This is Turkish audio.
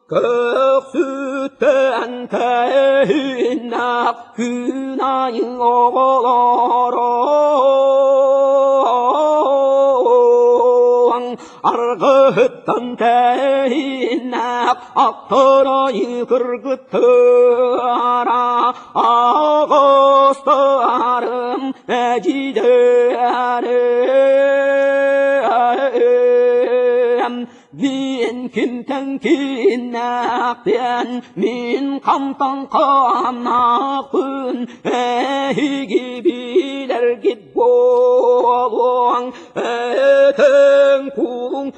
cực sư tên thế nạc hư nai ngô argıttan tehinak aktarayı kırgıttıra ağustarım eciderim min kimten kinakten min kamtan kanakın gibiler git boğan eten kung